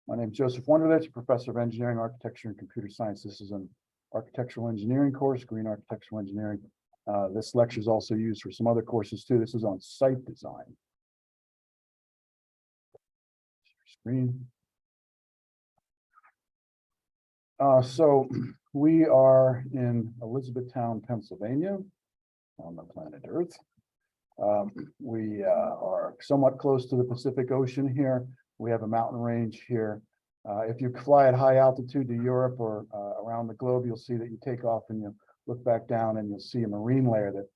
My name is Joseph Wunderlich, professor of engineering, architecture, and computer science. This is an architectural engineering course, green architectural engineering. This lecture is also used for some other courses too. This is on site design. Screen. So we are in Elizabethtown, Pennsylvania, on the planet Earth. We are somewhat close to the Pacific Ocean here. We have a mountain range here. If you fly at high altitude to Europe or around the globe, you'll see that you take off and you look back down and you'll see a marine layer that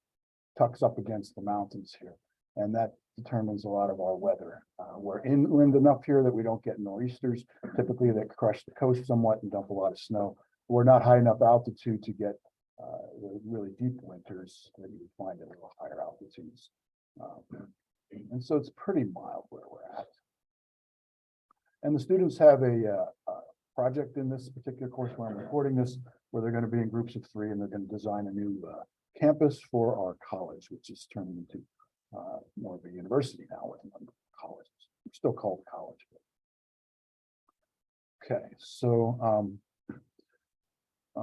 tucks up against the mountains here. And that determines a lot of our weather. We're inland enough here that we don't get nor'easters, typically that crush the coast somewhat and dump a lot of snow. We're not high enough altitude to get the really deep winters that you would find at a little higher altitudes. And so it's pretty mild where we're at. And the students have a project in this particular course where I'm recording this, where they're going to be in groups of 3 and they're going to design a new campus for our college, which is turning into more of a university now with a number of colleges. It's still called college. Okay, so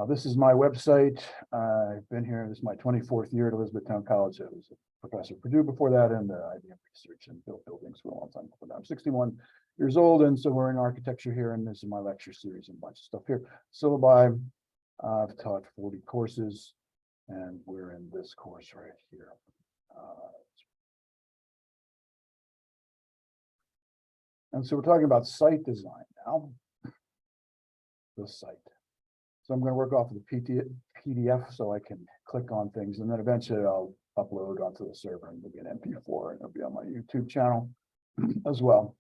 this is my website. I've been here, this is my 24th year at Elizabethtown College. I was a professor at Purdue before that, and IBM research and built buildings for a long time. But I'm 61 years old, and so we're in architecture here, and this is my lecture series and a bunch of stuff here. Syllabi, I've taught 40 courses, and we're in this course right here. And so we're talking about site design now, the site. So I'm going to work off of the PDF so I can click on things, and then eventually I'll upload onto the server and it'll be an MP4 and it'll be on my YouTube channel as well.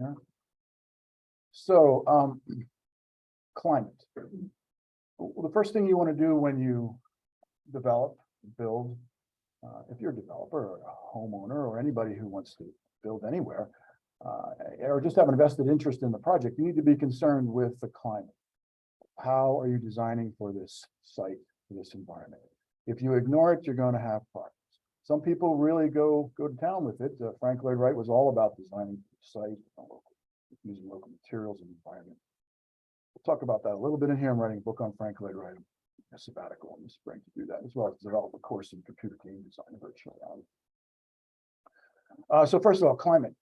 Yeah. So climate. Well, the first thing you want to do when you develop, build, if you're a developer or a homeowner or anybody who wants to build anywhere, or just have an vested interest in the project, you need to be concerned with the climate. How are you designing for this site, for this environment? If you ignore it, you're going to have problems. Some people really go to town with it. Frank Lloyd Wright was all about designing the site, using local materials and environment. We'll talk about that a little bit in here. I'm writing a book on Frank Lloyd Wright, a sabbatical in the spring to do that, as well as develop a course in computer game design and virtual reality. So first of all, climate.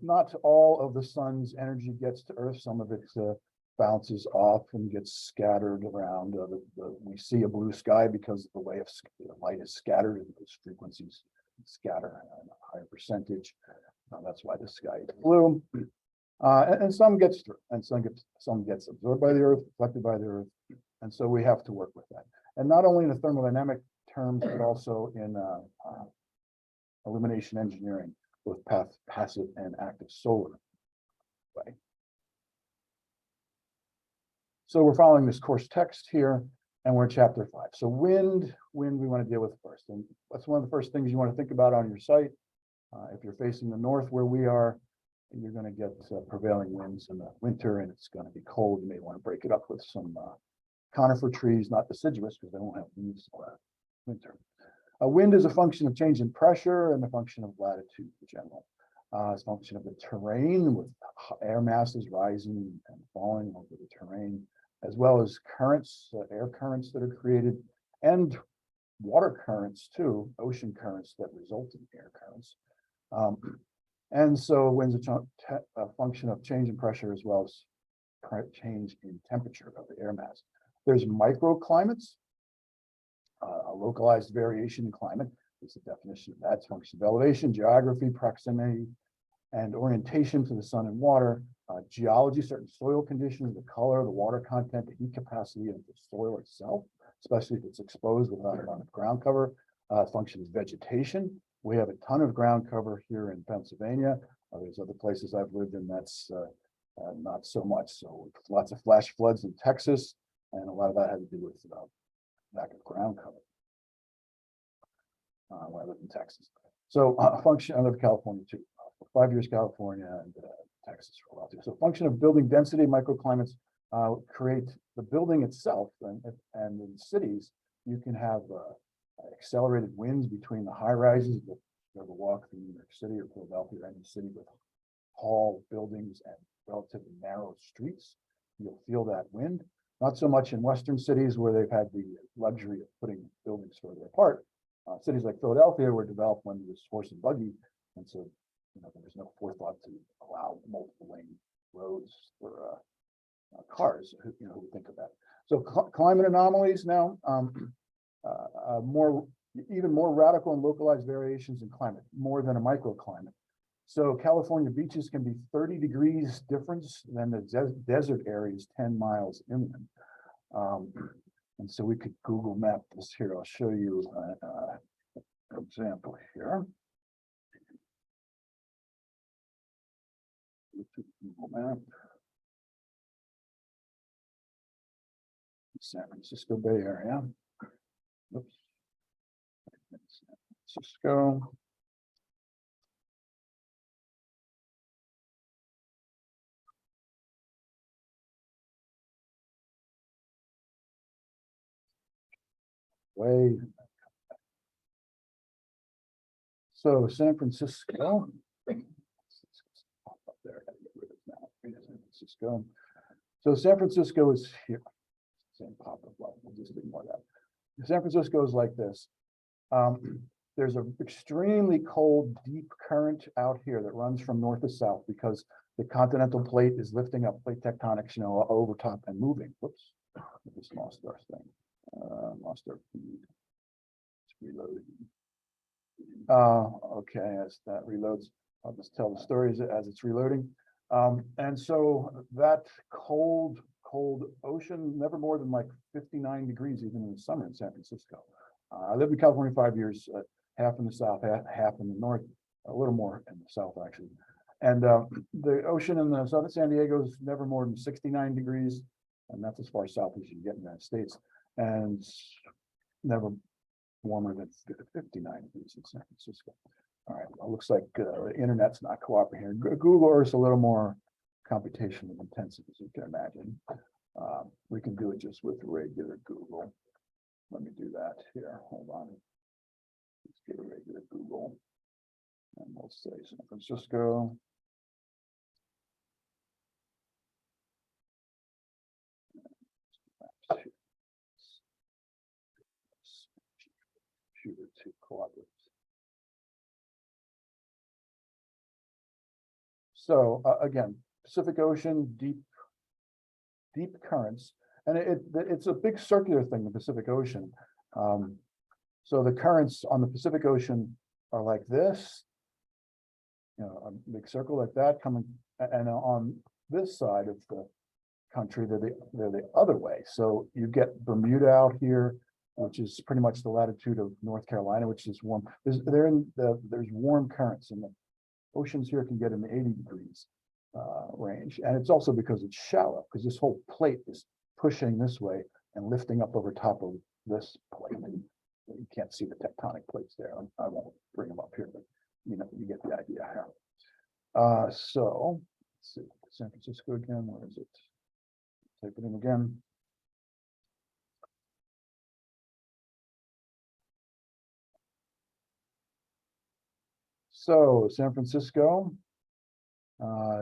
Not all of the sun's energy gets to Earth. Some of it bounces off and gets scattered around. We see a blue sky because the way the light is scattered, and those frequencies scatter at a higher percentage. That's why the sky is blue. And some gets through, and some gets absorbed by the Earth, reflected by the Earth, and so we have to work with that. And not only in the thermodynamic terms, but also in illumination engineering, both passive and active solar. Right. So we're following this course text here, and we're in chapter 5. So wind we want to deal with first, and that's one of the first things you want to think about on your site. If you're facing the north where we are, you're going to get prevailing winds in the winter, and it's going to be cold. You may want to break it up with some conifer trees, not deciduous, because they won't have leaves winter. Wind is a function of change in pressure and a function of latitude in general. It's a function of the terrain, with air masses rising and falling over the terrain, as well as currents, air currents that are created, and water currents too, ocean currents that result in air currents. And so wind's a function of change in pressure as well as change in temperature of the air mass. There's microclimates, a localized variation in climate. It's the definition of that. It's a function of elevation, geography, proximity, and orientation to the sun and water. Geology, certain soil conditions, the color, the water content, the heat capacity of the soil itself, especially if it's exposed without a lot of ground cover. Function is vegetation. We have a ton of ground cover here in Pennsylvania. There's other places I've lived in that's not so much. So lots of flash floods in Texas, and a lot of that had to do with lack of ground cover when I lived in Texas. So function, I live in California too, for 5 years, California, and Texas for a while too. So function of building density, microclimates create the building itself, and in cities, you can have accelerated winds between the high rises. If you ever walk through New York City or Philadelphia or any city with tall buildings and relatively narrow streets, you'll feel that wind. Not so much in Western cities where they've had the luxury of putting buildings further apart. Cities like Philadelphia were developed when there was horse and buggy, and so there was no forethought to allow multiple lane roads for cars. Who would think of that? So climate anomalies now, even more radical and localized variations in climate, more than a microclimate. So California beaches can be 30 degrees difference than the desert areas 10 miles inland. And so we could Google map this here. I'll show you an example here. Google map. San Francisco Bay Area. Oops. San Francisco. Way. So San Francisco. Up there, I gotta get rid of now. San Francisco. So San Francisco is here. Same pop-up. Well, we'll just ignore that. San Francisco is like this. There's an extremely cold, deep current out here that runs from north to south because the continental plate is lifting up plate tectonics, over top and moving. Whoops, we just lost our thing. Lost our feed. It's reloading. Okay, as that reloads, I'll just tell the stories as it's reloading. And so that cold ocean, never more than like 59 degrees, even in the summer in San Francisco. I lived in California 5 years, half in the south, half in the north, a little more in the south actually. And the ocean in the southern San Diego is never more than 69 degrees, and that's as far south as you get in the United States, and never warmer than 59 degrees in San Francisco. All right, well, it looks like the internet's not cooperating here. Google Earth's a little more computationally intensive, as you can imagine. We can do it just with regular Google. Let me do that here. Hold on. Let's get a regular Google. And we'll say San Francisco. Computer to cooperate. So again, Pacific Ocean, deep currents, and it's a big circular thing, the Pacific Ocean. So the currents on the Pacific Ocean are like this, a big circle like that coming, and on this side of the country, they're the other way. So you get Bermuda out here, which is pretty much the latitude of North Carolina, which is warm. There's warm currents, and the oceans here can get in the 80 degrees range. And it's also because it's shallow, because this whole plate is pushing this way and lifting up over top of this plate. You can't see the tectonic plates there. I won't bring them up here, but you get the idea here. So let's see, San Francisco again. Where is it? Type it in again. So San Francisco,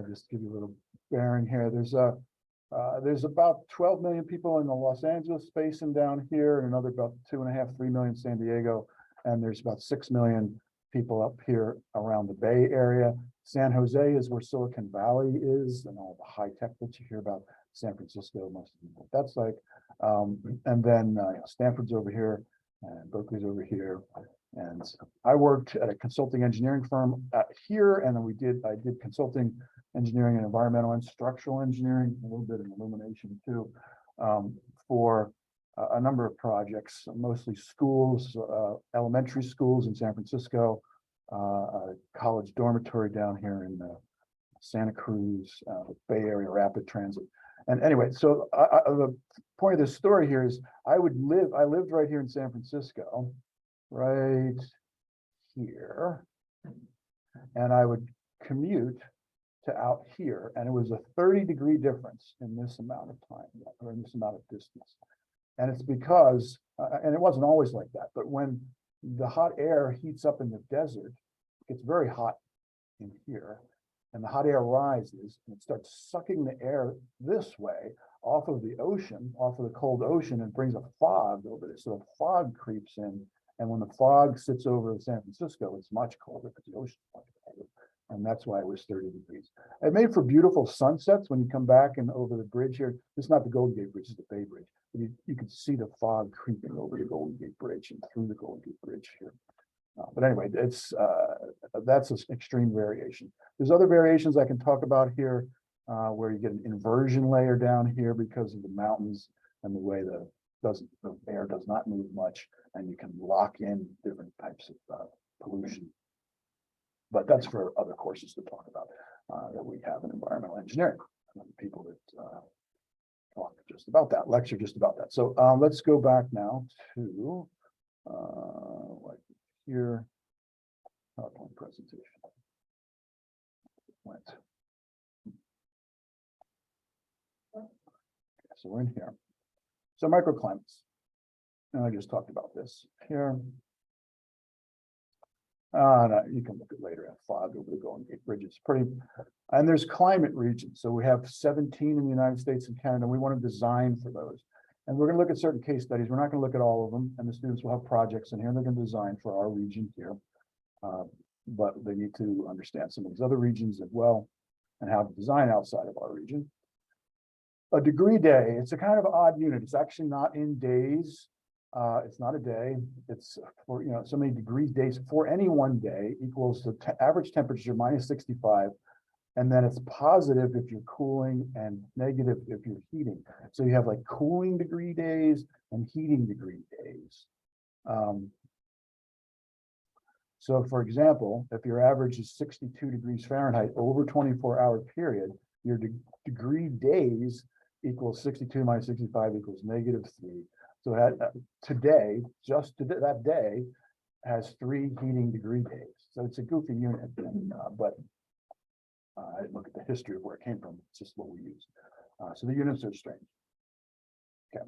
just give you a little bearing here. There's about 12 million people in the Los Angeles basin down here, and another about 2.5, 3 million in San Diego, and there's about 6 million people up here around the Bay Area. San Jose is where Silicon Valley is, and all the high tech that you hear about. San Francisco, most of you know what that's like. And then Stanford's over here, and Berkeley's over here. And I worked at a consulting engineering firm here, and then I did consulting engineering and environmental and structural engineering, a little bit in illumination too, for a number of projects, mostly schools, elementary schools in San Francisco, a college dormitory down here in Santa Cruz, Bay Area rapid transit. And anyway, so the point of this story here is I lived right here in San Francisco, right here, and I would commute to out here, and it was a 30-degree difference in this amount of time, or in this amount of distance. And it's because, and it wasn't always like that, but when the hot air heats up in the desert, it gets very hot in here, and the hot air rises and it starts sucking the air this way off of the ocean, off of the cold ocean, and brings a fog over it. So the fog creeps in, and when the fog sits over San Francisco, it's much colder because the ocean's much colder. And that's why it was 30 degrees. It made for beautiful sunsets when you come back and over the bridge here. It's not the Golden Gate Bridge, it's the Bay Bridge. But you could see the fog creeping over the Golden Gate Bridge and through the Golden Gate Bridge here. But anyway, that's an extreme variation. There's other variations I can talk about here, where you get an inversion layer down here because of the mountains and the way the air does not move much, and you can lock in different types of pollution. But that's for other courses to talk about that we have in environmental engineering. People that talk just about that, lecture just about that. So let's go back now to like here, PowerPoint presentation. Went. Okay, so we're in here. So microclimates. And I just talked about this here. No, you can look at later at fog over the Golden Gate Bridge. It's pretty, and there's climate regions. So we have 17 in the United States and Canada. We want to design for those. And we're going to look at certain case studies. We're not going to look at all of them. And the students will have projects in here. They're going to design for our region here. But they need to understand some of these other regions as well and how to design outside of our region. A degree day, it's a kind of odd unit. It's actually not in days. It's not a day. It's for, so many degrees days for any one day equals the average temperature minus 65. And then it's positive if you're cooling and negative if you're heating. So you have like cooling degree days and heating degree days. So for example, if your average is 62 degrees Fahrenheit over 24-hour period, your degree days equals 62 minus 65 equals -3. So today, just today, that day has 3 heating degree days. So it's a goofy unit, but I didn't look at the history of where it came from. It's just what we use. So the units are strange. Okay.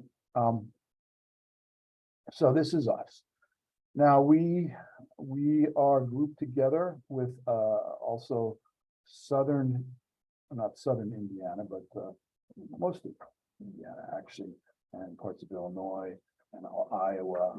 So this is us. Now we are grouped together with also not southern Indiana, but most of Indiana actually, and parts of Illinois and Iowa,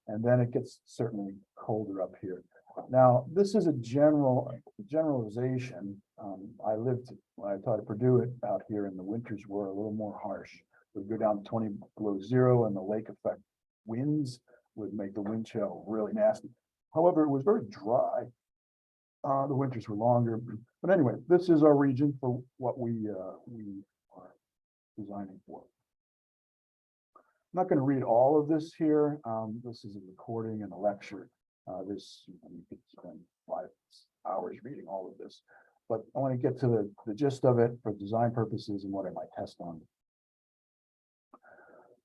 and then it gets certainly colder up here. Now, this is a generalization. When I taught at Purdue, out here in the winters were a little more harsh. We'd go down to 20 below zero, and the lake effect winds would make the wind chill really nasty. However, it was very dry. The winters were longer. But anyway, this is our region for what we are designing for. I'm not going to read all of this here. This is a recording and a lecture. You could spend 5 hours reading all of this, but I want to get to the gist of it for design purposes and what I might test on.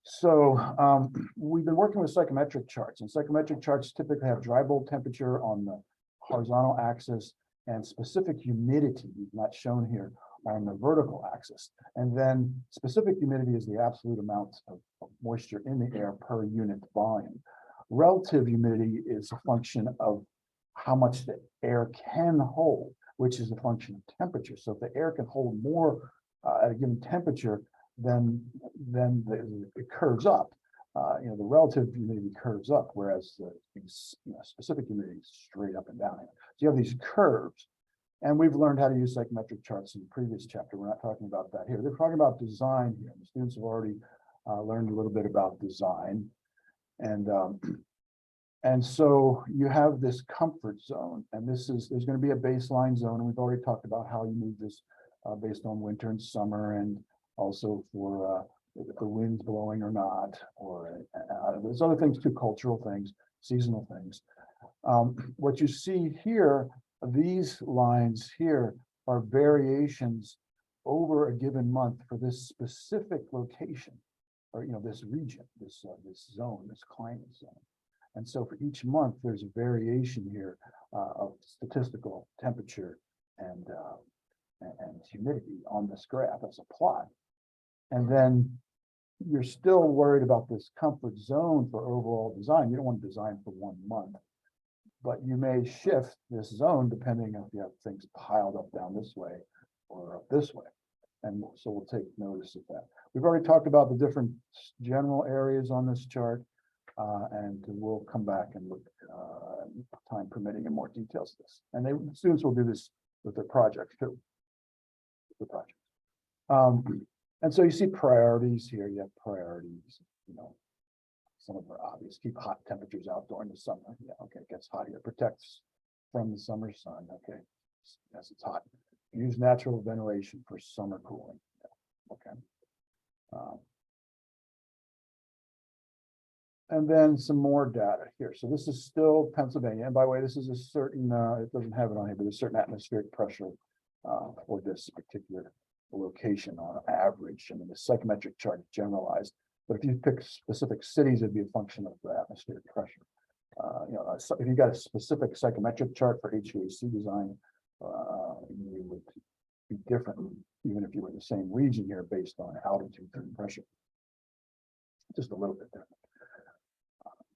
So we've been working with psychometric charts, and psychometric charts typically have dry bulb temperature on the horizontal axis and specific humidity, not shown here, on the vertical axis. And then specific humidity is the absolute amount of moisture in the air per unit volume. Relative humidity is a function of how much the air can hold, which is a function of temperature. So if the air can hold more at a given temperature, then it curves up. The relative humidity curves up, whereas the specific humidity is straight up and down. So you have these curves. And we've learned how to use psychometric charts in the previous chapter. We're not talking about that here. They're talking about design here. The students have already learned a little bit about design. And so you have this comfort zone, and there's going to be a baseline zone. And we've already talked about how you move this based on winter and summer, and also for if the wind's blowing or not, or there's other things too, cultural things, seasonal things. What you see here, these lines here are variations over a given month for this specific location, or this region, this zone, this climate zone. And so for each month, there's a variation here of statistical temperature and and humidity on this graph as a plot. And then you're still worried about this comfort zone for overall design. You don't want to design for 1 month, but you may shift this zone depending on if you have things piled up down this way or up this way. And so we'll take notice of that. We've already talked about the different general areas on this chart, and we'll come back and look, time permitting, in more details of this. And students will do this with their projects too. The project. And so you see priorities here. You have priorities, some of them are obvious. Keep hot temperatures out during the summer. Yeah, okay, it gets hot here. Protects from the summer sun. Okay, as it's hot. Use natural ventilation for summer cooling. Yeah, okay. And then some more data here. So this is still Pennsylvania. And by the way, this is a certain, it doesn't have it on here, but there's a certain atmospheric pressure for this particular location on average. I mean, the psychometric chart is generalized, but if you pick specific cities, it'd be a function of the atmospheric pressure. If you got a specific psychometric chart for HVAC design, you would be different, even if you were in the same region here based on altitude and pressure. Just a little bit different.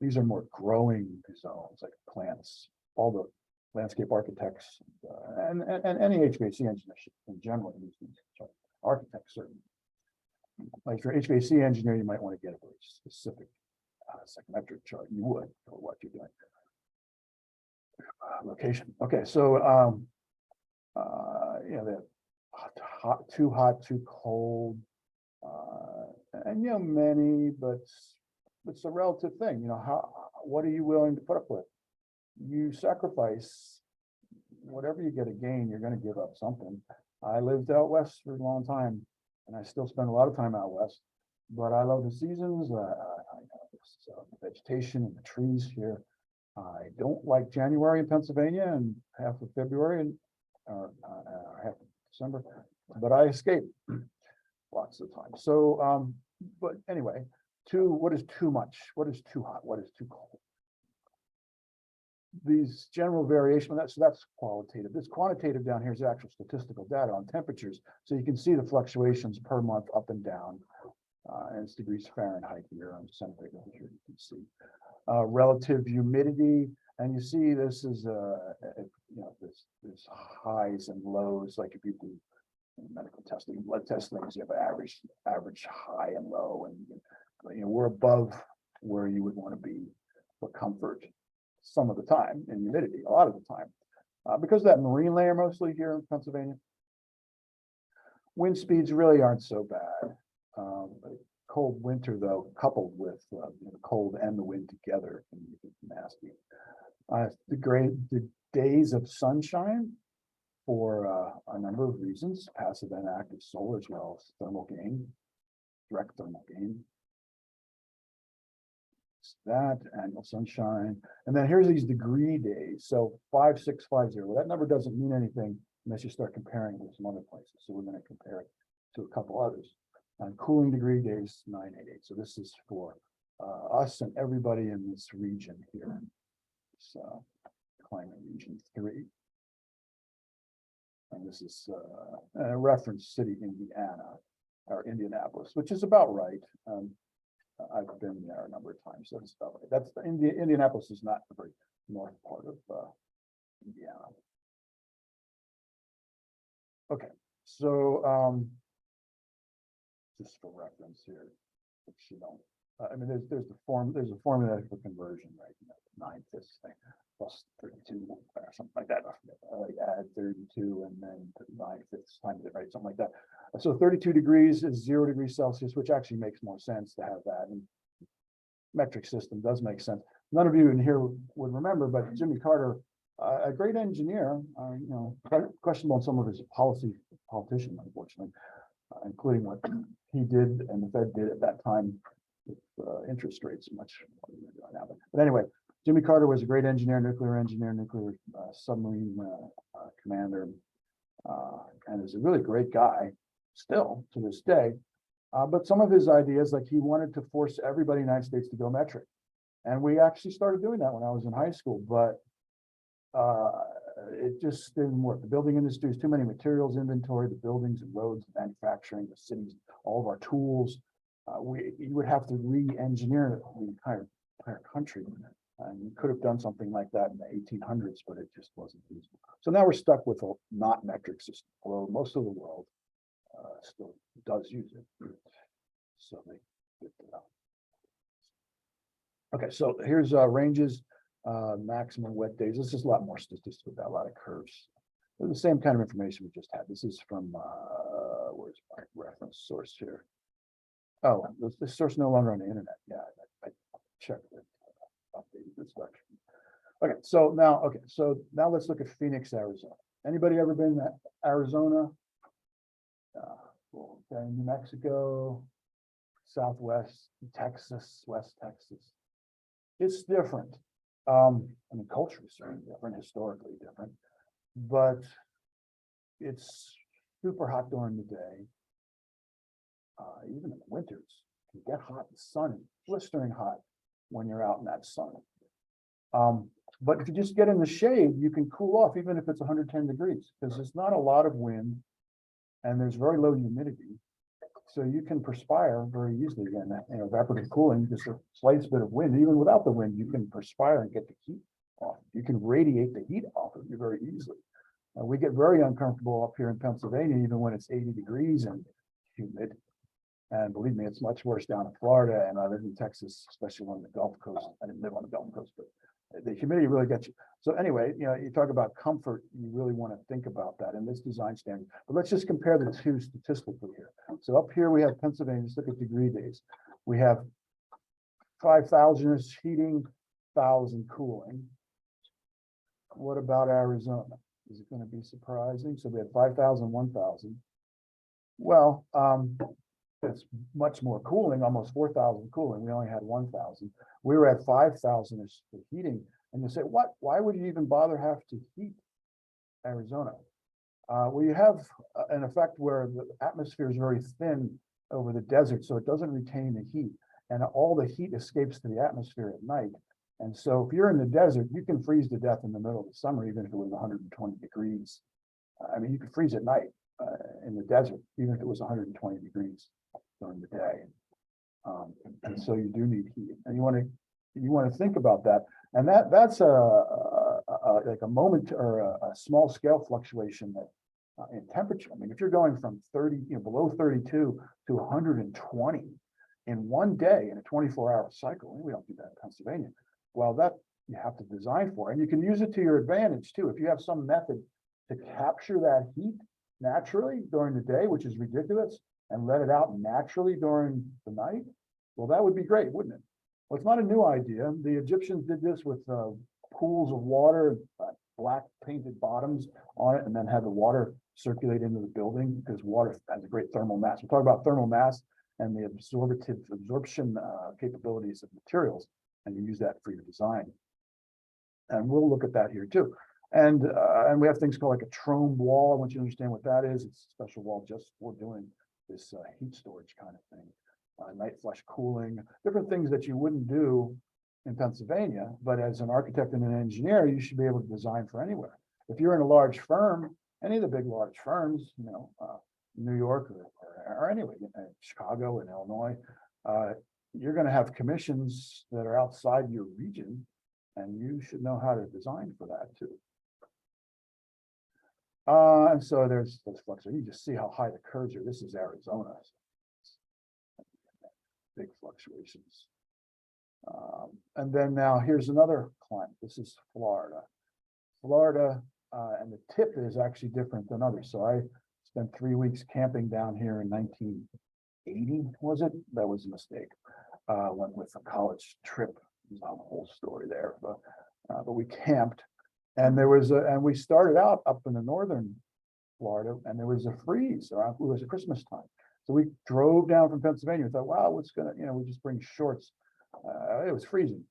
These are more growing zones, like plants. All the landscape architects and any HVAC engineer in general use these charts. Architects certainly. Like for HVAC engineer, you might want to get a very specific psychometric chart. You would for what you're doing. Location. Okay, so the hot, too cold, and many, but it's a relative thing. What are you willing to put up with? You sacrifice whatever you get a gain, you're going to give up something. I lived out west for a long time, and I still spend a lot of time out west, but I love the seasons. I know the vegetation and the trees here. I don't like January in Pennsylvania and half of February and half of December, but I escape lots of the time. So, but anyway, what is too much? What is too hot? What is too cold? These general variation, that's qualitative. This quantitative down here is actual statistical data on temperatures. So you can see the fluctuations per month up and down. And it's degrees Fahrenheit here on centigrade here, you can see. Relative humidity, and you see this is this highs and lows, like if you do medical testing, blood testing, you have an average high and low, and we're above where you would want to be for comfort some of the time, and humidity a lot of the time, because of that marine layer mostly here in Pennsylvania. Wind speeds really aren't so bad. Cold winter, though, coupled with the cold and the wind together, can be nasty. The days of sunshine, for a number of reasons, passive and active solar, as well as thermal gain, direct thermal gain. That annual sunshine, and then here's these degree days. So 5650. Well, that number doesn't mean anything unless you start comparing it with some other places. So we're going to compare it to a couple others. And cooling degree days 988. So this is for us and everybody in this region here. So climate region 3. And this is a reference city, Indiana, or Indianapolis, which is about right. I've been there a number of times, so that's about right. That's Indianapolis is not the very north part of Indiana. Okay, so just for reference here, which I mean, there's a formula for conversion, right? 9/5 thing plus 32 or something like that. Add 32 and then 9/5 times it, right? Something like that. So 32 degrees is 0 degrees Celsius, which actually makes more sense to have that. And metric system does make sense. None of you in here would remember, but Jimmy Carter, a great engineer, questionable in some of his politician, unfortunately, including what he did and the Fed did at that time with interest rates much more than they're doing now. But anyway, Jimmy Carter was a great engineer, nuclear submarine commander, and is a really great guy still to this day. But some of his ideas, like he wanted to force everybody in the United States to go metric. And we actually started doing that when I was in high school. But it just didn't work. The building industry is too many materials inventory, the buildings and roads, manufacturing, the cities, all of our tools. You would have to re-engineer the entire country. And you could have done something like that in the 1800s, but it just wasn't feasible. So now we're stuck with a not metric system, although most of the world still does use it. So they picked it up. Okay, so here's ranges, maximum wet days. This is a lot more statistical, got a lot of curves. They're the same kind of information we just had. This is from, where's my reference source here? Oh, this source no longer on the internet. Yeah, I checked it. Updated this section. Okay, so now let's look at Phoenix, Arizona. Anybody ever been to Arizona? Okay, New Mexico, Southwest Texas, West Texas. It's different. I mean, culturally certainly different, historically different, but it's super hot during the day. Even in the winters, you get hot. The sun is blistering hot when you're out in that sun. But if you just get in the shade, you can cool off even if it's 110 degrees, because there's not a lot of wind and there's very low humidity. So you can perspire very easily. Again, evaporative cooling, just a slight bit of wind, even without the wind, you can perspire and get the heat off. You can radiate the heat off of you very easily. We get very uncomfortable up here in Pennsylvania, even when it's 80 degrees and humid. And believe me, it's much worse down in Florida, and I live in Texas, especially on the Gulf Coast. I didn't live on the Gulf Coast, but the humidity really gets you. So anyway, you talk about comfort, you really want to think about that in this design standard. But let's just compare the two statistically here. So up here we have Pennsylvania, let's look at degree days. We have 5,000 is heating, 1,000 cooling. What about Arizona? Is it going to be surprising? So we had 5,000, 1,000. Well, it's much more cooling, almost 4,000 cooling. We only had 1,000. We were at 5,000 as for heating. And you say, what? Why would you even bother have to heat Arizona? Well, you have an effect where the atmosphere is very thin over the desert, so it doesn't retain the heat. And all the heat escapes to the atmosphere at night. And so if you're in the desert, you can freeze to death in the middle of the summer, even if it was 120 degrees. I mean, you could freeze at night in the desert, even if it was 120 degrees during the day. And so you do need heat, and you want to think about that. And that's like a moment or a small scale fluctuation that in temperature. I mean, if you're going from 30, below 32 to 120 in one day in a 24-hour cycle, and we don't do that in Pennsylvania. Well, that you have to design for, and you can use it to your advantage too. If you have some method to capture that heat naturally during the day, which is ridiculous, and let it out naturally during the night, well, that would be great, wouldn't it? Well, it's not a new idea. The Egyptians did this with pools of water, black painted bottoms on it, and then had the water circulate into the building, because water has a great thermal mass. We'll talk about thermal mass and the absorption capabilities of materials, and you use that for your design. And we'll look at that here too. And we have things called like a trome wall. I want you to understand what that is. It's a special wall just for doing this heat storage kind of thing. Night flush cooling, different things that you wouldn't do in Pennsylvania, but as an architect and an engineer, you should be able to design for anywhere. If you're in a large firm, any of the big large firms, New York or anyway, Chicago and Illinois, you're going to have commissions that are outside your region, and you should know how to design for that too. And so there's those fluctuations. You just see how high the curves are. This is Arizona. Big fluctuations. And then now here's another climate. This is Florida. Florida, and the tip is actually different than others. So I spent 3 weeks camping down here in 1980, was it? That was a mistake. Went with a college trip. There's a whole story there, but we camped, and and we started out up in the northern Florida, and there was a freeze around. It was Christmas time. So we drove down from Pennsylvania. We thought, wow, what's gonna, we just bring shorts. It was freezing.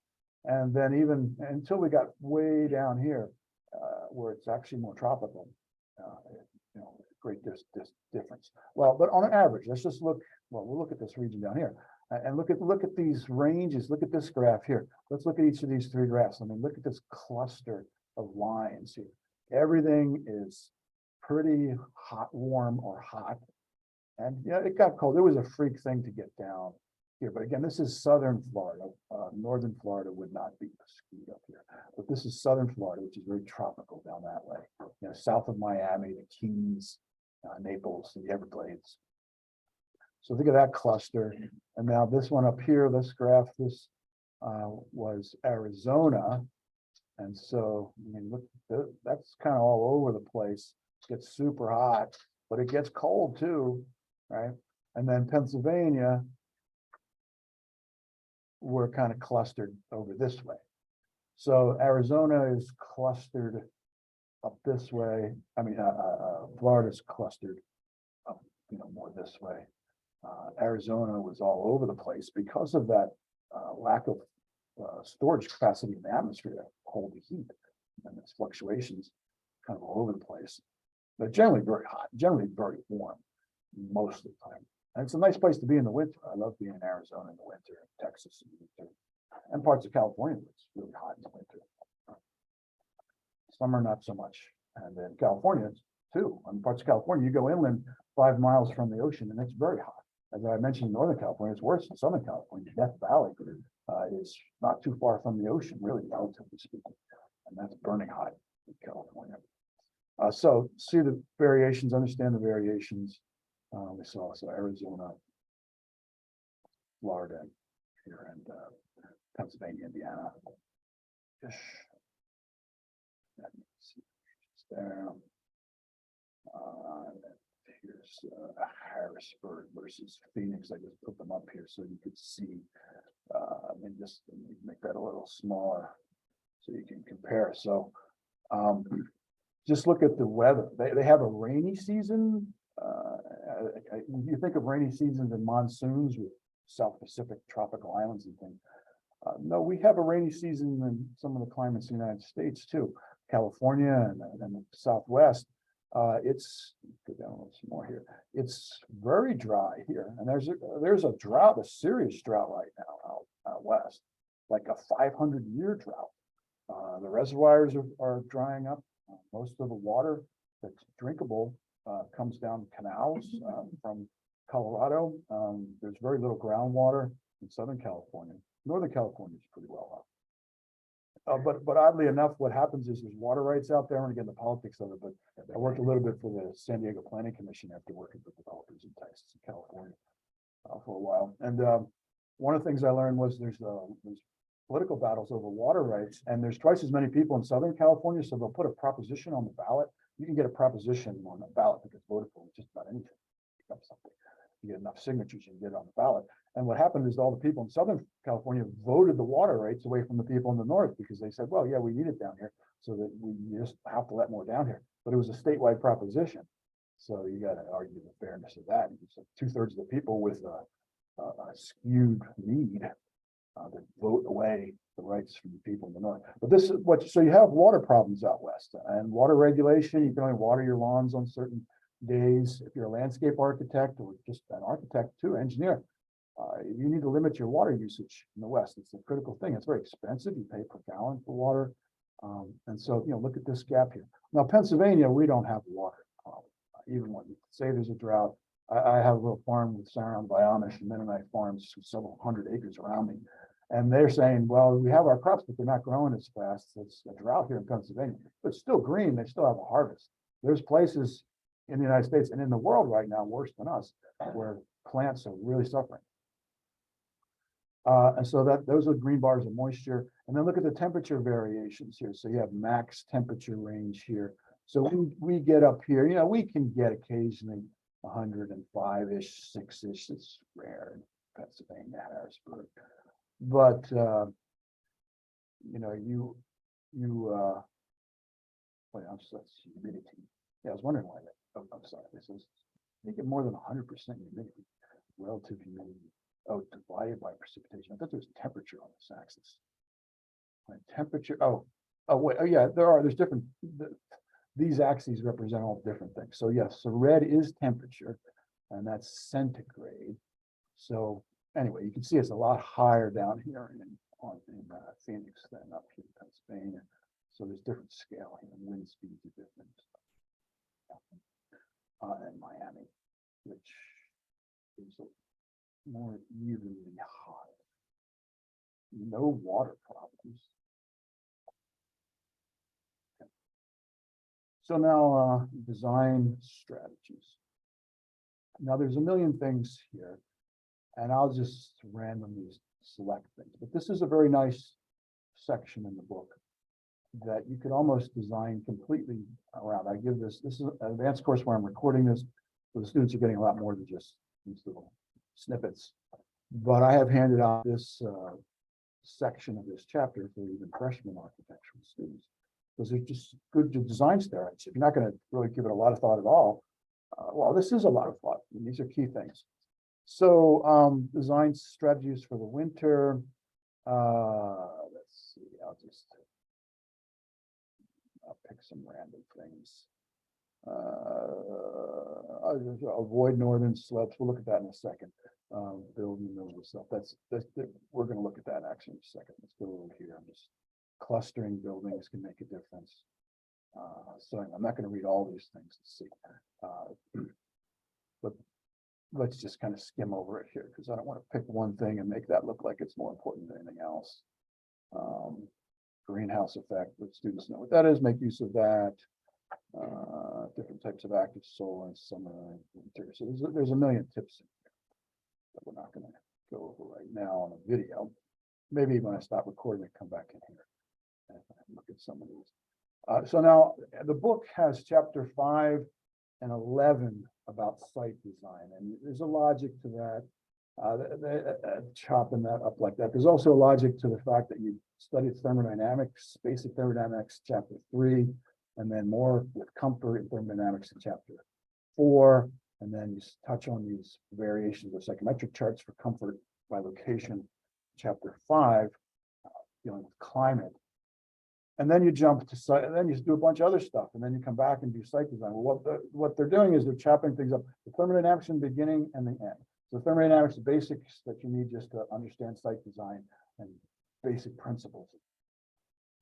And then even until we got way down here, where it's actually more tropical, great difference. Well, but on an average, let's just look, we'll look at this region down here and look at these ranges. Look at this graph here. Let's look at each of these three graphs. I mean, look at this cluster of lines here. Everything is pretty hot, warm or hot. And yeah, it got cold. It was a freak thing to get down here. But again, this is southern Florida. Northern Florida would not be skied up here. But this is southern Florida, which is very tropical down that way. You know, south of Miami, the Keys, Naples, the Everglades. So think of that cluster. And now this one up here, this graph, this was Arizona. And so, I mean, look, that's kind of all over the place. It gets super hot, but it gets cold too, right? And then Pennsylvania, we're kind of clustered over this way. So Arizona is clustered up this way. I mean, Florida's clustered up, more this way. Arizona was all over the place because of that lack of storage capacity in the atmosphere to hold the heat, and its fluctuations kind of all over the place. But generally very hot, generally very warm most of the time. And it's a nice place to be in the winter. I love being in Arizona in the winter, Texas in the winter, and parts of California where it's really hot in the winter. Summer, not so much. And then California too. In parts of California, you go inland 5 miles from the ocean and it's very hot. As I mentioned, Northern California, it's worse in Southern California. Death Valley is not too far from the ocean, really, relatively speaking. And that's burning hot in California. So see the variations, understand the variations. We saw so Arizona, Florida here, and Pennsylvania, Indiana. There. Here's Harrisburg versus Phoenix. I just put them up here so you could see. Just make that a little smaller so you can compare. So just look at the weather. They have a rainy season. You think of rainy seasons and monsoons with South Pacific tropical islands and things. No, we have a rainy season in some of the climates in the United States too. California and the Southwest. It's go down a little more here. It's very dry here, and there's a drought, a serious drought right now out west, like a 500-year drought. The reservoirs are drying up. Most of the water that's drinkable comes down canals from Colorado. There's very little groundwater in Southern California. Northern California is pretty well off. But oddly enough, what happens is there's water rights out there, and again, the politics of it, but I worked a little bit for the San Diego Planning Commission after working with developers in Texas and California for a while. And one of the things I learned was there's political battles over water rights, and there's twice as many people in Southern California, so they'll put a proposition on the ballot. You can get a proposition on the ballot that gets voted for with just about anything. Something. You get enough signatures, you can get it on the ballot. And what happened is all the people in Southern California voted the water rights away from the people in the north because they said, well, yeah, we need it down here, so that we just have to let more down here. But it was a statewide proposition. So you got to argue the fairness of that. So 2/3 of the people with a skewed need that vote away the rights from the people in the north. But this is what, so you have water problems out west and water regulation. You can only water your lawns on certain days. If you're a landscape architect or just an architect too, engineer, you need to limit your water usage in the West. It's a critical thing. It's very expensive. You pay per gallon for water. And so, look at this gap here. Now, Pennsylvania, we don't have water problem. Even when you say there's a drought, I have a little farm with surrounded by Amish and Mennonite farms, several hundred acres around me. And they're saying, well, we have our crops, but they're not growing as fast. It's a drought here in Pennsylvania, but it's still green. They still have a harvest. There's places in the United States and in the world right now, worse than us, where plants are really suffering. And so those are green bars of moisture. And then look at the temperature variations here. So you have max temperature range here. So we get up here, we can get occasionally 105-ish, 6-ish. It's rare in Pennsylvania, Harrisburg. But that's humidity. Yeah, I was wondering why that. Oh, I'm sorry. This is you get more than 100% humidity, relative humidity. Oh, divided by precipitation. I thought there was temperature on this axis. Temperature. Oh, wait. Oh, yeah. There's different. These axes represent all different things. So yes. So red is temperature, and that's centigrade. So anyway, you can see it's a lot higher down here in Phoenix than up here in Pennsylvania. So there's different scaling and wind speeds are different. And Miami, which is more evenly hot. No water problems. Okay. So now design strategies. Now there's a million things here, and I'll just randomly select things. But this is a very nice section in the book that you could almost design completely around. I give this is an advanced course where I'm recording this, so the students are getting a lot more than just these little snippets. But I have handed out this section of this chapter for even freshman architectural students, because they're just good to design strategies. If you're not going to really give it a lot of thought at all, well, this is a lot of thought. And these are key things. So design strategies for the winter. Let's see, I'll pick some random things. Avoid northern slopes. We'll look at that in a second. Build in the middle of the slope. We're going to look at that actually in a second. Let's go over here. I'm just clustering buildings can make a difference. So I'm not going to read all these things to see. But let's just kind of skim over it here, because I don't want to pick one thing and make that look like it's more important than anything else. Greenhouse effect, the students know what that is, make use of that. Different types of active solar and summer and winter. So there's a million tips in here that we're not going to go over right now on a video. Maybe when I stop recording, I come back in here and look at some of these. So now the book has chapter 5 and 11 about site design, and there's a logic to that. Chopping that up like that. There's also a logic to the fact that you studied thermodynamics, basic thermodynamics, chapter 3, and then more with comfort and thermodynamics in chapter 4, and then you touch on these variations of psychometric charts for comfort by location, chapter 5, dealing with climate. And then you jump to site, and then you do a bunch of other stuff, and then you come back and do site design. Well, what they're doing is they're chopping things up. The thermodynamics in the beginning and the end. So thermodynamics, the basics that you need just to understand site design and basic principles of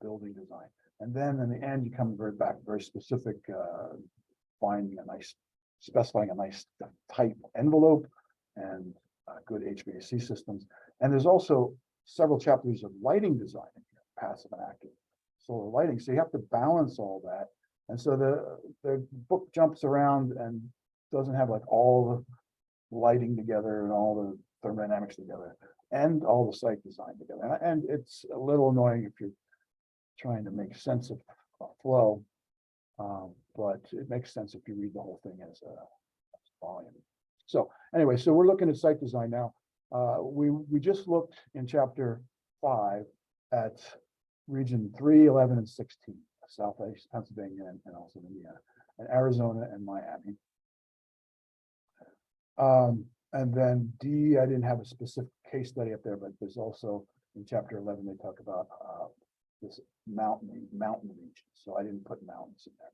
building design. And then in the end, you come very specific, specifying a nice tight envelope and good HVAC systems. And there's also several chapters of lighting design in here, passive and active solar lighting. So you have to balance all that. And so the book jumps around and doesn't have like all the lighting together and all the thermodynamics together and all the site design together. And it's a little annoying if you're trying to make sense of flow, but it makes sense if you read the whole thing as a volume. So anyway, so we're looking at site design now. We just looked in chapter 5 at region 3, 11, and 16, Southeast Pennsylvania and also Indiana, and Arizona and Miami. And then D, I didn't have a specific case study up there, but there's also in chapter 11, they talk about this mountain region. So I didn't put mountains in there.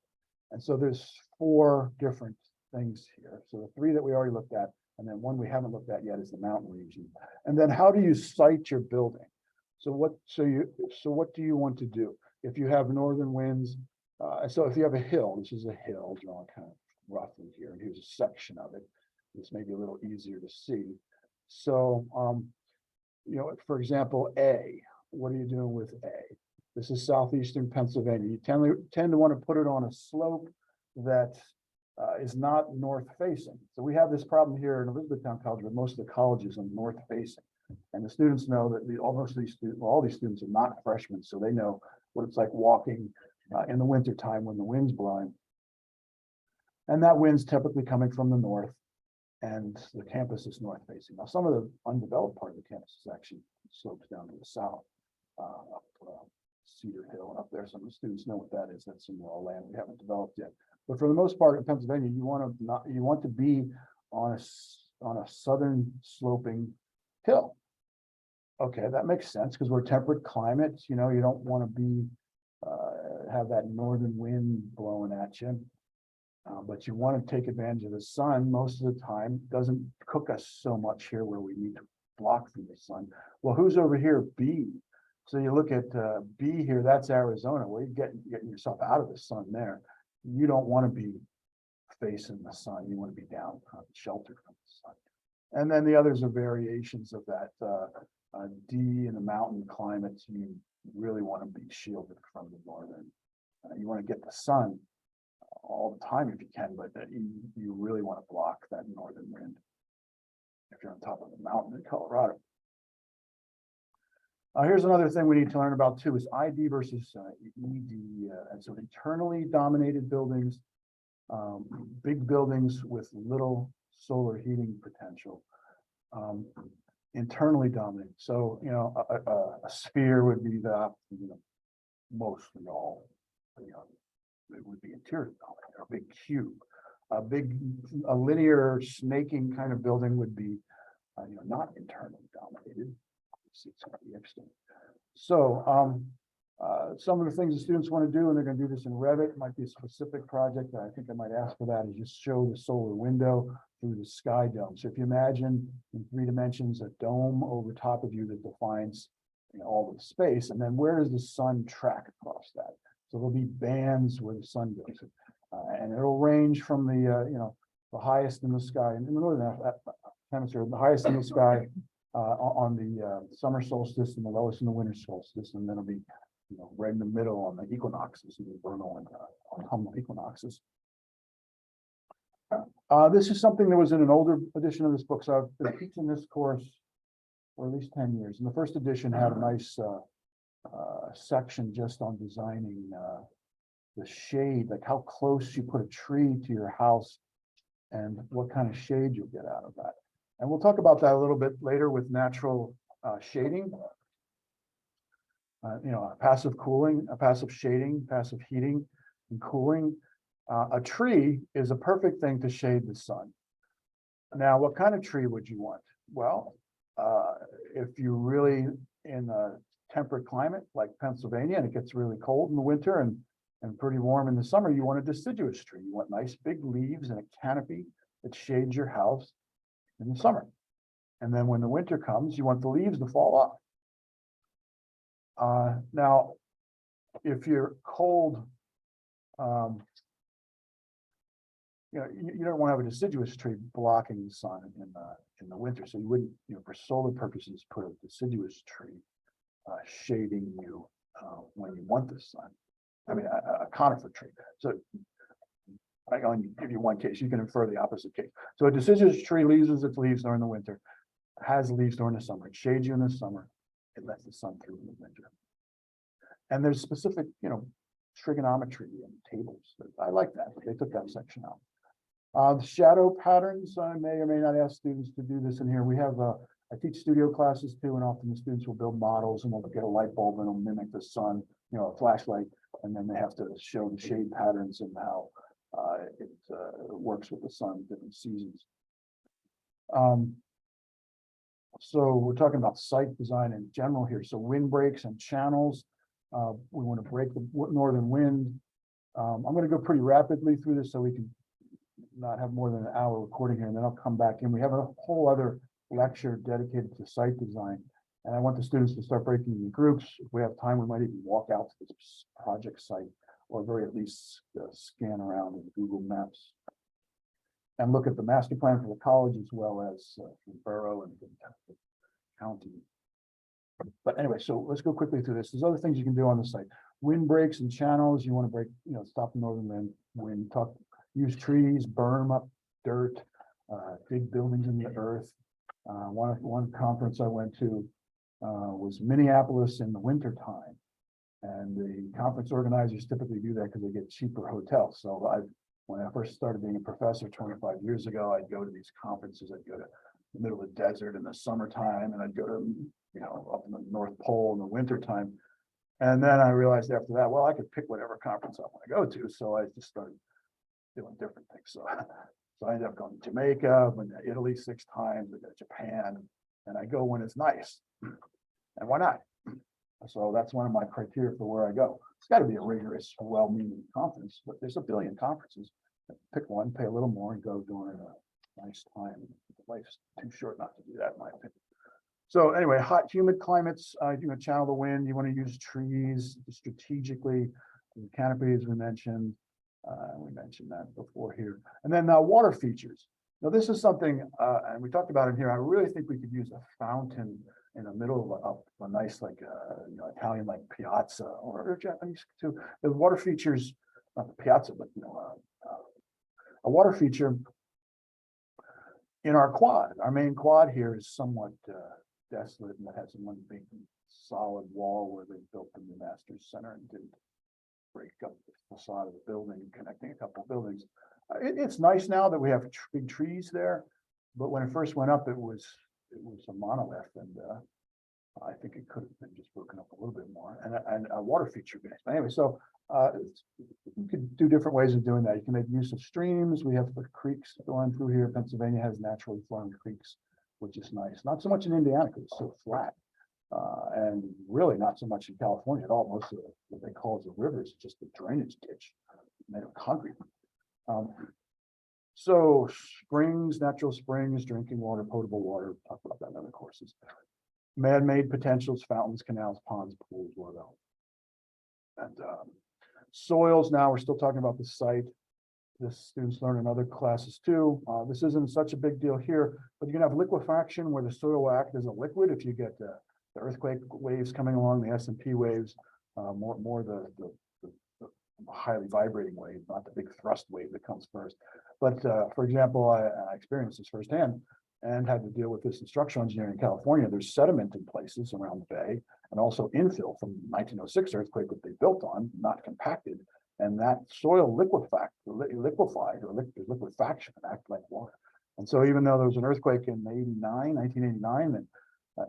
And so there's 4 different things here. So the 3 that we already looked at, and then one we haven't looked at yet is the mountain region. And then how do you site your building? So what do you want to do? If you have northern winds, so if you have a hill, this is a hill drawn kind of roughly here, and here's a section of it. This may be a little easier to see. So, for example, A, what are you doing with A? This is southeastern Pennsylvania. You tend to want to put it on a slope that is not north facing. So we have this problem here in Elizabethtown College where most of the colleges are north facing. And the students know that all these students are not freshmen, so they know what it's like walking in the wintertime when the wind's blowing. And that wind's typically coming from the north, and the campus is north facing. Now, some of the undeveloped part of the campus is actually slopes down to the south, up Cedar Hill and up there. Some of the students know what that is. That's some raw land we haven't developed yet. But for the most part in Pennsylvania, you want to be on a southern sloping hill. Okay, that makes sense because we're temperate climate. You don't want to be have that northern wind blowing at you. But you want to take advantage of the sun most of the time. It doesn't cook us so much here where we need to block from the sun. Well, who's over here? B. So you look at B here, that's Arizona. Well, you're getting yourself out of the sun there. You don't want to be facing the sun. You want to be down, sheltered from the sun. And then the others are variations of that. D in the mountain climates, you really want to be shielded from the northern. You want to get the sun all the time if you can, but you really want to block that northern wind if you're on top of the mountain in Colorado. Here's another thing we need to learn about too, is ID versus ED. And so internally dominated buildings, big buildings with little solar heating potential, internally dominated. So, you know, a sphere would be the, you know, mostly all, you know, it would be interior dominated. A big cube, a linear snaking kind of building would be, you know, not internally dominated. It's going to be interesting. So some of the things the students want to do, and they're going to do this in Revit, it might be a specific project that I think I might ask for that, is just show the solar window through the sky dome. So if you imagine in 3 dimensions a dome over top of you that defines, you know, all of the space, and then where does the sun track across that? So there'll be bands where the sun goes, and it'll range from the you know, the highest in the sky in the northern hemisphere, the highest in the sky on the summer solstice, and the lowest in the winter solstice, and then it'll be, you know, right in the middle on the equinoxes, the vernal and autumnal equinoxes. This is something that was in an older edition of this book, so I've been teaching this course for at least 10 years, and the first edition had a nice section just on designing the shade, like how close you put a tree to your house and what kind of shade you'll get out of that. And we'll talk about that a little bit later with natural shading. You know, passive cooling, passive shading, passive heating and cooling. A tree is a perfect thing to shade the sun. Now, what kind of tree would you want? Well, if you're really in a temperate climate like Pennsylvania, and it gets really cold in the winter and pretty warm in the summer, you want a deciduous tree. You want nice big leaves and a canopy that shades your house in the summer. And then when the winter comes, you want the leaves to fall off. Now, if you're cold, you know, you don't want to have a deciduous tree blocking the sun in the winter. So you wouldn't, you know, for solar purposes, put a deciduous tree shading you when you want the sun. I mean, a conifer tree. So I only give you one case. You can infer the opposite case. So a deciduous tree loses its leaves during the winter, has leaves during the summer. It shades you in the summer. It lets the sun through in the winter. And there's specific, you know, trigonometry and tables. I like that. They took that section out. The shadow patterns, I may or may not ask students to do this in here. We have, I teach studio classes too, and often the students will build models and they'll get a light bulb and it'll mimic the sun, you know, a flashlight, and then they have to show the shade patterns and how it works with the sun in different seasons. So we're talking about site design in general here. So windbreaks and channels. We want to break the northern wind. I'm going to go pretty rapidly through this so we can not have more than an hour recording here, and then I'll come back in. We have a whole other lecture dedicated to site design, and I want the students to start breaking into groups. If we have time, we might even walk out to this project site, or very at least scan around in Google Maps and look at the master plan for the college as well as the borough and the county. But anyway, so let's go quickly through this. There's other things you can do on the site. Windbreaks and channels. You want to break, you know, stop the northern wind. Use trees, burn up dirt, dig buildings in the earth. One conference I went to was Minneapolis in the winter time, and the conference organizers typically do that because they get cheaper hotels. So when I first started being a professor 25 years ago, I'd go to these conferences. I'd go to the middle of the desert in the summertime, and I'd go to, you know, up in the North Pole in the wintertime. And then I realized after that, well, I could pick whatever conference I want to go to. So I just started doing different things. So I ended up going to Jamaica, went to Italy 6 times, I go to Japan, and I go when it's nice. And why not? So that's one of my criteria for where I go. It's got to be a rigorous, well-meaning conference, but there's a billion conferences. Pick one, pay a little more, and go during a nice time. Life's too short not to do that, in my opinion. So anyway, hot, humid climates, channel the wind. You want to use trees strategically, canopies we mentioned. We mentioned that before here. And then water features. Now this is something, and we talked about it here. I really think we could use a fountain in the middle of a nice, like, Italian like piazza or Japanese too. The water features, not the piazza, but a water feature in our quad. Our main quad here is somewhat desolate, and it has one big solid wall where they built the new Masters Center and didn't break up the facade of the building, connecting a couple of buildings. It's nice now that we have big trees there, but when it first went up, it was a monolith, and I think it could have been just broken up a little bit more, and a water feature base. But anyway, so you could do different ways of doing that. You can make use of streams. We have the creeks going through here. Pennsylvania has naturally flowing creeks, which is nice. Not so much in Indiana because it's so flat. And really not so much in California at all. Most of what they call as the rivers is just a drainage ditch made of concrete. So springs, natural springs, drinking water, potable water, talk about that in other courses. Man-made potentials, fountains, canals, ponds, pools, whatever. And soils, now we're still talking about the site. The students learn in other classes too. This isn't such a big deal here, but you can have liquefaction where the soil will act as a liquid if you get the earthquake waves coming along, the S&P waves, more the highly vibrating wave, not the big thrust wave that comes first. But for example, I experienced this firsthand and had to deal with this in structural engineering in California. There's sediment in places around the bay, and also infill from 1906 earthquake that they built on, not compacted. And that soil liquefied, or there's liquefaction and act like water. And so even though there was an earthquake in 1989, and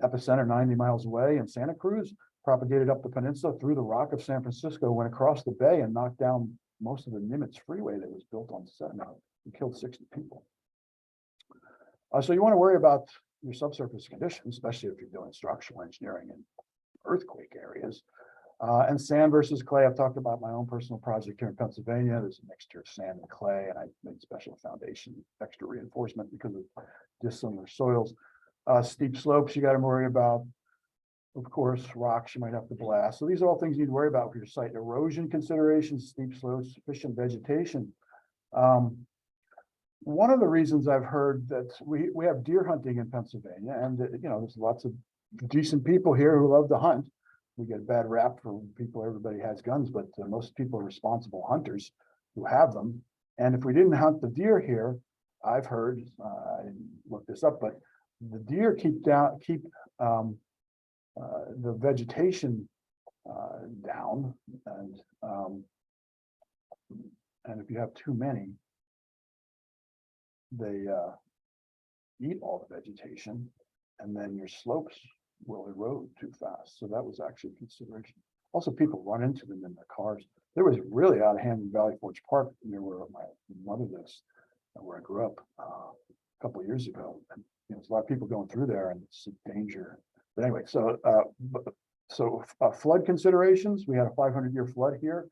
epicenter 90 miles away in Santa Cruz, propagated up the peninsula through the rock of San Francisco, went across the bay and knocked down most of the Nimitz freeway that was built on sediment and killed 60 people. So you want to worry about your subsurface conditions, especially if you're doing structural engineering in earthquake areas. And sand versus clay, I've talked about my own personal project here in Pennsylvania. There's a mixture of sand and clay, and I made special foundation, extra reinforcement because of dissimilar soils. Steep slopes, you got to worry about. Of course, rocks you might have to blast. So these are all things you need to worry about for your site. Erosion considerations, steep slopes, sufficient vegetation. One of the reasons I've heard that we have deer hunting in Pennsylvania, and there's lots of decent people here who love to hunt. We get a bad rap for people, everybody has guns, but most people are responsible hunters who have them. And if we didn't hunt the deer here, I've heard, I didn't look this up, but the deer keep the vegetation down, and if you have too many, they eat all the vegetation, and then your slopes will erode too fast. So that was actually a consideration. Also, people run into them in their cars. There was really out of hand in Valley Forge Park near where my mother lives, where I grew up a couple of years ago. And there's a lot of people going through there, and it's a danger. But anyway, so flood considerations. We had a 500-year flood here.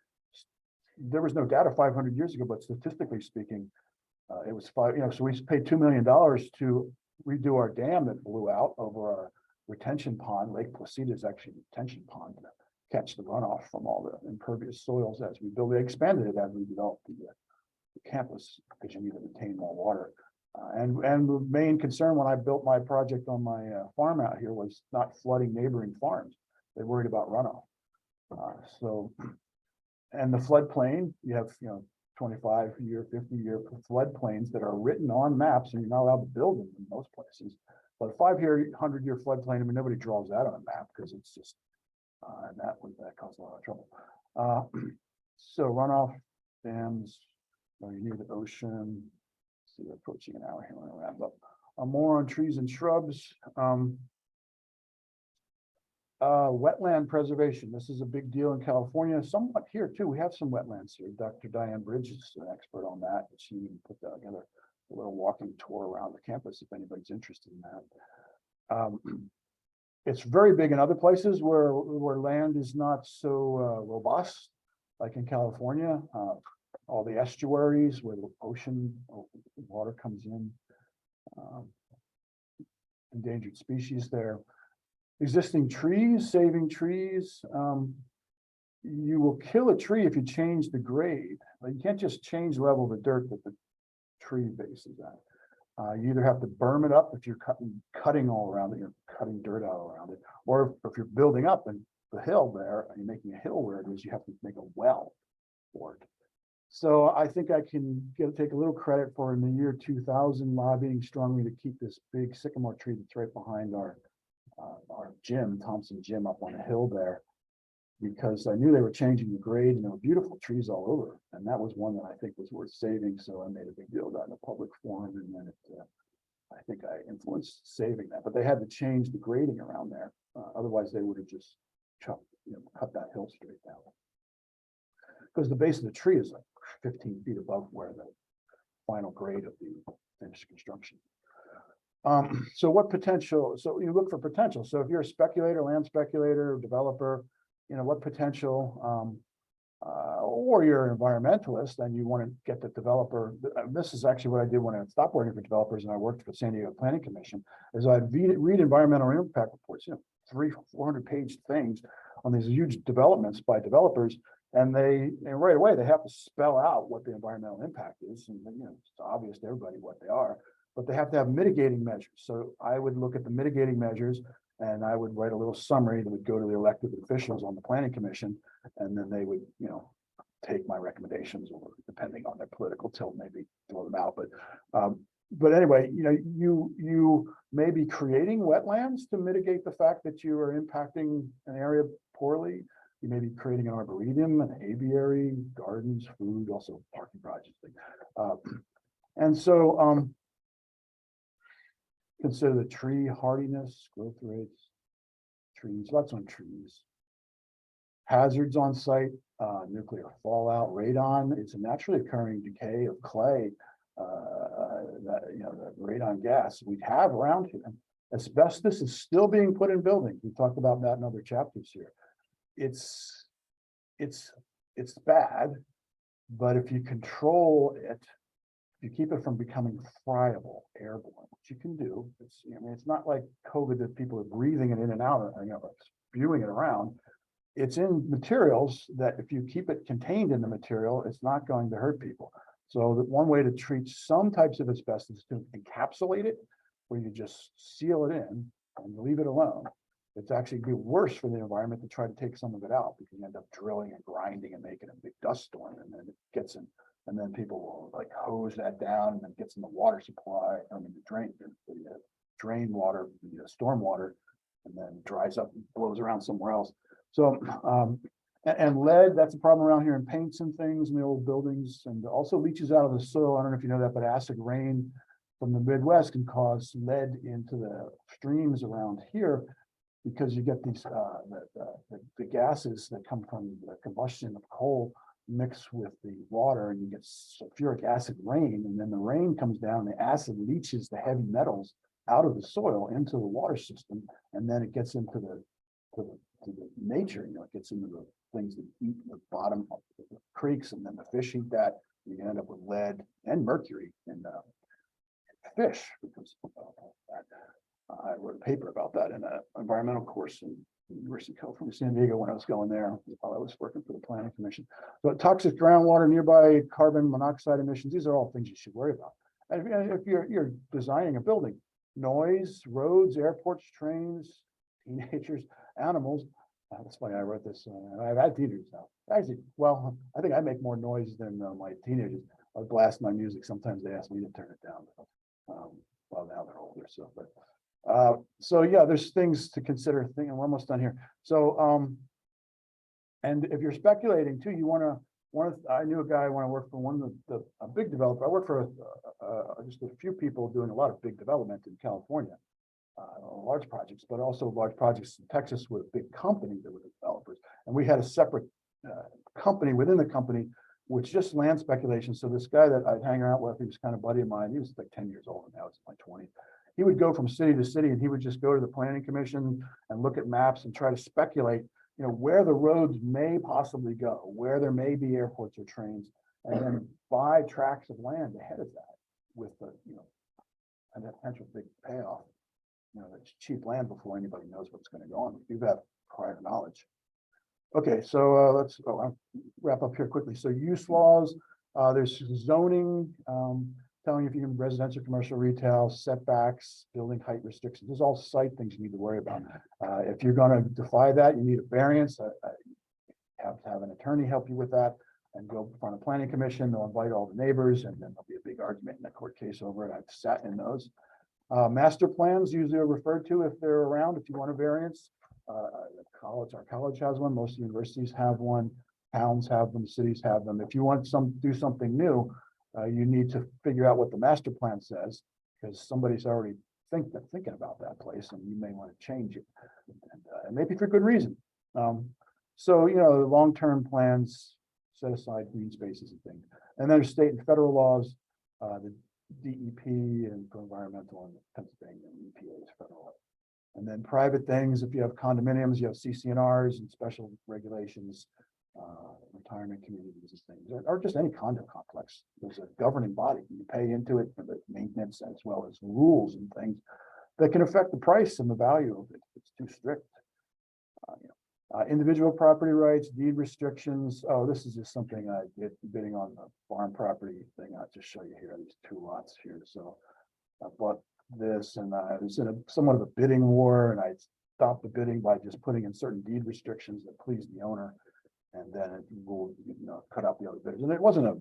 There was no data 500 years ago, but statistically speaking, it was so we paid $2 million to redo our dam that blew out over our retention pond. Lake Placida is actually a retention pond to catch the runoff from all the impervious soils as we built. They expanded it as we developed the campus because you need to retain more water. And the main concern when I built my project on my farm out here was not flooding neighboring farms. They worried about runoff. And the floodplain, you have 25-year, 50-year floodplains that are written on maps, and you're not allowed to build them in most places. But a 100-year floodplain, I mean, nobody draws that on a map because it's just, and that caused a lot of trouble. So runoff dams, you need the ocean. See, we're approaching an hour here when I wrap up. More on trees and shrubs. Wetland preservation. This is a big deal in California, somewhat here too. We have some wetlands here. Dr. Diane Bridge is an expert on that. She even put together a little walking tour around the campus if anybody's interested in that. It's very big in other places where land is not so robust, like in California. All the estuaries where the ocean water comes in, endangered species there. Existing trees, saving trees. You will kill a tree if you change the grade. Like, you can't just change the level of the dirt that the tree base is at. You either have to berm it up if you're cutting all around it, you're cutting dirt out around it, or if you're building up in the hill there and you're making a hill where it is, you have to make a well for it. So I think I can take a little credit for, in the year 2000, lobbying strongly to keep this big sycamore tree that's right behind our gym, Thompson Gym, up on the hill there, because I knew they were changing the grade and there were beautiful trees all over. And that was one that I think was worth saving. So I made a big deal about it in a public forum, and then I think I influenced saving that. But they had to change the grading around there. Otherwise, they would have just cut that hill straight down. Because the base of the tree is like 15 feet above where the final grade of the finished construction. So what potential? So you look for potential. So if you're a speculator, land speculator, developer, what potential, or you're an environmentalist, and you want to get the developer. This is actually what I did when I stopped working for developers and I worked for San Diego Planning Commission, is I'd read environmental impact reports, 300-400 page things on these huge developments by developers. And right away, they have to spell out what the environmental impact is. And it's obvious to everybody what they are, but they have to have mitigating measures. So I would look at the mitigating measures, and I would write a little summary that would go to the elected officials on the planning commission. And then they would, take my recommendations, or depending on their political tilt, maybe throw them out. But anyway, you may be creating wetlands to mitigate the fact that you are impacting an area poorly. You may be creating an arboretum, an aviary, gardens, food, also parking projects. And so consider the tree hardiness, growth rates, trees, lots on trees. Hazards on site, nuclear fallout, radon. It's a naturally occurring decay of clay, the radon gas we have around here. Asbestos is still being put in buildings. We talked about that in other chapters here. It's bad, but if you control it, if you keep it from becoming friable, airborne, which you can do. It's not like COVID that people are breathing it in and out, spewing it around. It's in materials that if you keep it contained in the material, it's not going to hurt people. So the one way to treat some types of asbestos is to encapsulate it, where you just seal it in and leave it alone. It's actually be worse for the environment to try to take some of it out, because you end up drilling and grinding and making a big dust storm, and then it gets in, and then people will hose that down, and then gets in the water supply, the drain water, the storm water, and then dries up and blows around somewhere else. So, and lead, that's a problem around here in paints and things in the old buildings, and also leaches out of the soil. I don't know if you know that, but acid rain from the Midwest can cause lead into the streams around here, because you get these the gases that come from the combustion of coal mix with the water, and you get sulfuric acid rain, and then the rain comes down, the acid leaches the heavy metals out of the soil into the water system, and then it gets into the nature. It gets into the things that eat the bottom of the creeks, and then the fish eat that. You can end up with lead and mercury in fish because of that. I wrote a paper about that in an environmental course in the University of California, San Diego, when I was going there while I was working for the Planning Commission. But toxic groundwater, nearby carbon monoxide emissions, these are all things you should worry about. And if you're designing a building, noise, roads, airports, trains, teenagers, animals. That's funny, I wrote this. I've had teenagers now. Actually, well, I think I make more noise than my teenagers. I blast my music. Sometimes they ask me to turn it down. Well, now they're older, so yeah, there's things to consider. And we're almost done here. So, and if you're speculating too, you want to. I knew a guy when I worked for a big developer. I worked for just a few people doing a lot of big development in California. Large projects, but also large projects in Texas with a big company that were developers. And we had a separate company within the company, which just land speculation. So this guy that I'd hang around with, he was kind of buddy of mine. He was like 10 years old, and now it's my 20s. He would go from city to city, and he would just go to the planning commission and look at maps and try to speculate, where the roads may possibly go, where there may be airports or trains, and then buy tracts of land ahead of that with the, a potential big payoff. it's cheap land before anybody knows what's going to go on. You have prior knowledge. Okay, so I'll wrap up here quickly. So use laws, there's zoning, telling you if you can residential, commercial, retail, setbacks, building height restrictions. There's all site things you need to worry about. If you're going to defy that, you need a variance. Have to have an attorney help you with that, and go in front of planning commission. They'll invite all the neighbors, and then there'll be a big argument in a court case over it. I've sat in those. Master plans usually are referred to if they're around, if you want a variance. Our college has one, most universities have one, towns have them, cities have them. If you want do something new, you need to figure out what the master plan says, because somebody's already thinking about that place, and you may want to change it, and maybe for good reason. So the long-term plans set aside green spaces and things, and then there's state and federal laws, the DEP and for environmental, and Pennsylvania and EPA is federal. And then private things, if you have condominiums, you have CC&Rs and special regulations, retirement communities and things, or just any condo complex. There's a governing body. You pay into it for the maintenance as well as rules and things that can affect the price and the value of it. It's too strict. Individual property rights, deed restrictions. Oh, this is just something I did bidding on the farm property thing. I'll just show you here, these two lots here. So I bought this, and I was in somewhat of a bidding war, and I stopped the bidding by just putting in certain deed restrictions that pleased the owner, and then it will cut out the other bidders. And it wasn't a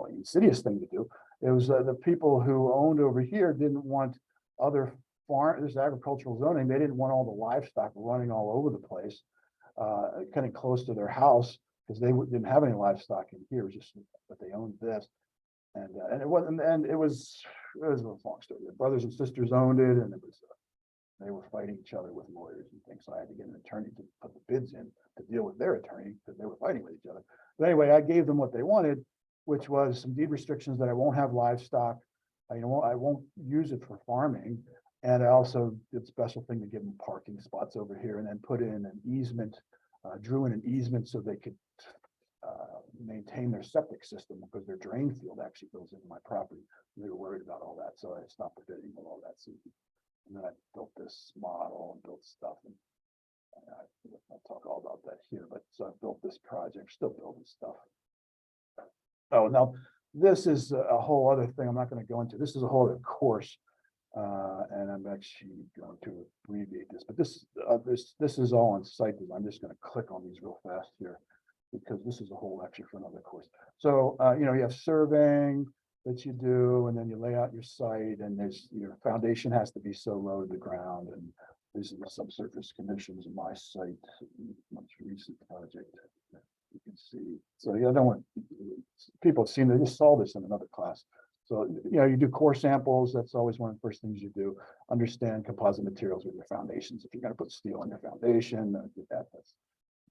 insidious thing to do. It was the people who owned over here didn't want other this agricultural zoning. They didn't want all the livestock running all over the place, kind of close to their house, because they didn't have any livestock in here. It was just that they owned this. And it wasn't, and it was a long story. The brothers and sisters owned it, and they were fighting each other with lawyers and things. So I had to get an attorney to put the bids in to deal with their attorney, because they were fighting with each other. But anyway, I gave them what they wanted, which was some deed restrictions that I won't have livestock. I won't use it for farming. And I also did a special thing to give them parking spots over here, and then put in an easement, drew in an easement so they could maintain their septic system, because their drain field actually goes into my property. They were worried about all that, so I stopped the bidding with all that. So, and then I built this model and built stuff, and I'll talk all about that here. But so I built this project, still building stuff. Oh, now this is a whole other thing I'm not going to go into. This is a whole other course, and I'm actually going to abbreviate this. But this is all on site design. I'm just going to click on these real fast here, because this is a whole lecture for another course. So, you have surveying that you do, and then you lay out your site, and your foundation has to be so low to the ground. And these are the subsurface conditions of my site, most recent project. You can see. So, I don't want people have seen, they just saw this in another class. So, you do core samples. That's always one of the first things you do. Understand composite materials with your foundations. If you're going to put steel in your foundation, do that. That's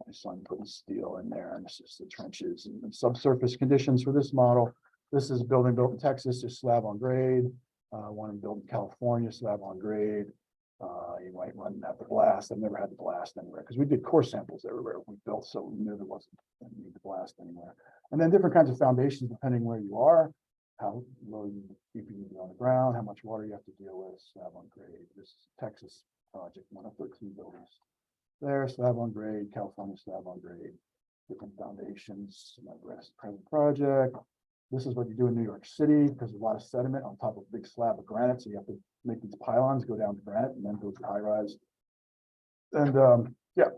my son putting steel in there, and it's just the trenches and subsurface conditions for this model. This is a building built in Texas, just slab on grade. One built in California, slab on grade. You might run that the blast. I've never had the blast anywhere, because we did core samples everywhere we built, so we knew there wasn't a need to blast anywhere. And then different kinds of foundations depending where you are, how low you keep it on the ground, how much water you have to deal with. Slab on grade. This is a Texas project, one of 13 buildings. There, slab on grade, California slab on grade, different foundations. My present project. This is what you do in New York City, because there's a lot of sediment on top of a big slab of granite. So you have to make these pylons go down to granite and then go to high rise. And yeah,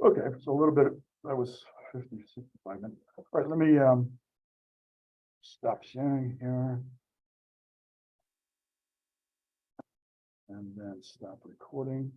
okay. So a little bit, that was 50, 65 minutes. All right, let me stop sharing here. And then stop recording.